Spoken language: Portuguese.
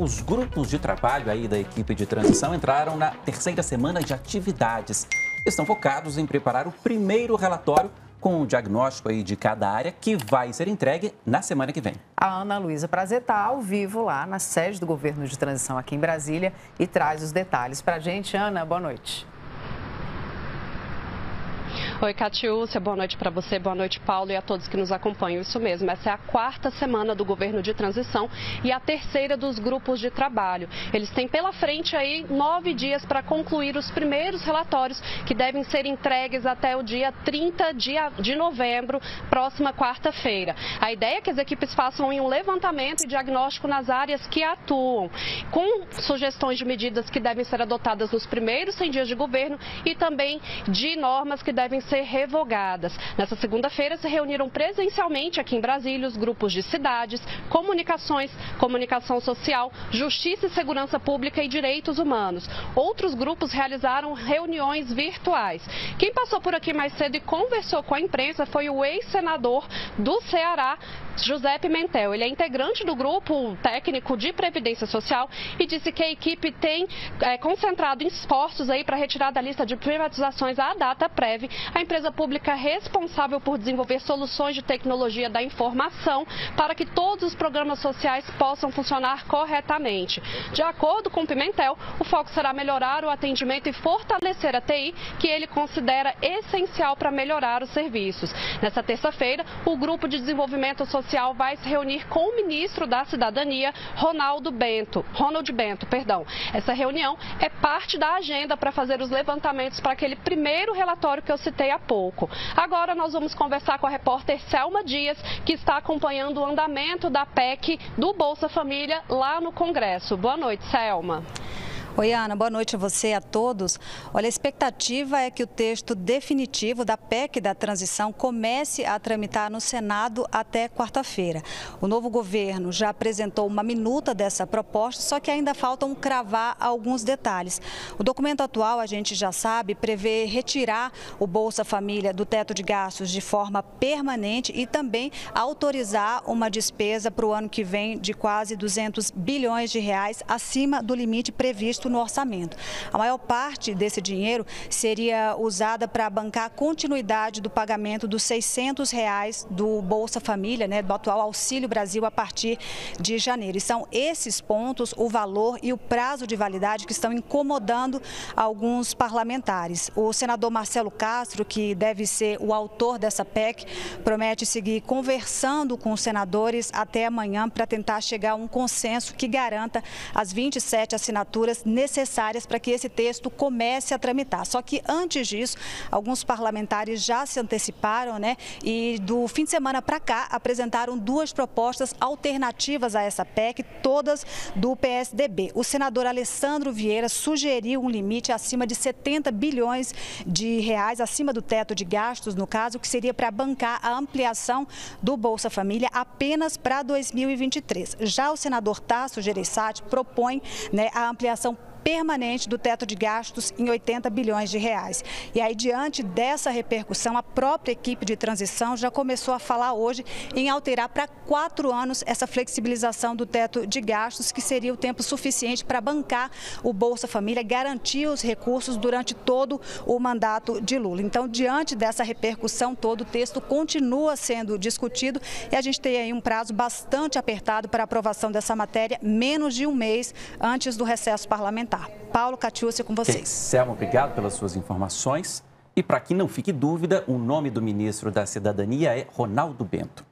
Os grupos de trabalho aí da equipe de transição entraram na terceira semana de atividades. Estão focados em preparar o primeiro relatório com o diagnóstico aí de cada área que vai ser entregue na semana que vem. A Ana Luísa Prazer está ao vivo lá na sede do governo de transição aqui em Brasília e traz os detalhes para a gente. Ana, boa noite. Oi, Catiúcia, boa noite para você, boa noite, Paulo, e a todos que nos acompanham. Isso mesmo, essa é a quarta semana do governo de transição e a terceira dos grupos de trabalho. Eles têm pela frente aí 9 dias para concluir os primeiros relatórios que devem ser entregues até o dia 30 de novembro, próxima quarta-feira. A ideia é que as equipes façam um levantamento e diagnóstico nas áreas que atuam, com sugestões de medidas que devem ser adotadas nos primeiros 100 dias de governo e também de normas que devem ser revogadas. Nessa segunda-feira se reuniram presencialmente aqui em Brasília os grupos de cidades, comunicações, comunicação social, justiça e segurança pública e direitos humanos. Outros grupos realizaram reuniões virtuais. Quem passou por aqui mais cedo e conversou com a imprensa foi o ex-senador do Ceará, José Pimentel. Ele é integrante do grupo técnico de Previdência Social e disse que a equipe tem concentrado esforços aí para retirar da lista de privatizações a Dataprev, a empresa pública responsável por desenvolver soluções de tecnologia da informação para que todos os programas sociais possam funcionar corretamente. De acordo com Pimentel, o foco será melhorar o atendimento e fortalecer a TI, que ele considera essencial para melhorar os serviços. Nessa terça-feira, o grupo de desenvolvimento social vai se reunir com o ministro da Cidadania, Ronald Bento. Essa reunião é parte da agenda para fazer os levantamentos para aquele primeiro relatório que eu citei há pouco. Agora nós vamos conversar com a repórter Selma Dias, que está acompanhando o andamento da PEC do Bolsa Família lá no Congresso. Boa noite, Selma. Oi, Ana, boa noite a você e a todos. Olha, a expectativa é que o texto definitivo da PEC da transição comece a tramitar no Senado até quarta-feira. O novo governo já apresentou uma minuta dessa proposta, só que ainda faltam cravar alguns detalhes. O documento atual, a gente já sabe, prevê retirar o Bolsa Família do teto de gastos de forma permanente e também autorizar uma despesa para o ano que vem de quase 200 bilhões de reais acima do limite previsto no orçamento. A maior parte desse dinheiro seria usada para bancar a continuidade do pagamento dos R$ 600 do Bolsa Família, do atual Auxílio Brasil, a partir de janeiro. E são esses pontos, o valor e o prazo de validade que estão incomodando alguns parlamentares. O senador Marcelo Castro, que deve ser o autor dessa PEC, promete seguir conversando com os senadores até amanhã para tentar chegar a um consenso que garanta as 27 assinaturas necessárias para que esse texto comece a tramitar. Só que antes disso, alguns parlamentares já se anteciparam, e do fim de semana para cá apresentaram 2 propostas alternativas a essa PEC, todas do PSDB. O senador Alessandro Vieira sugeriu um limite acima de 70 bilhões de reais, acima do teto de gastos, no caso, que seria para bancar a ampliação do Bolsa Família apenas para 2023. Já o senador Tasso Gereissati propõe, a ampliação permanente do teto de gastos em 80 bilhões de reais. E aí, diante dessa repercussão, a própria equipe de transição já começou a falar hoje em alterar para 4 anos essa flexibilização do teto de gastos, que seria o tempo suficiente para bancar o Bolsa Família, garantir os recursos durante todo o mandato de Lula. Então, diante dessa repercussão toda, o texto continua sendo discutido e a gente tem aí um prazo bastante apertado para a aprovação dessa matéria, menos de um mês antes do recesso parlamentar. Paulo, Catiúcia, com vocês. Selma, obrigado pelas suas informações. E para que não fique dúvida, o nome do ministro da Cidadania é Ronald Bento.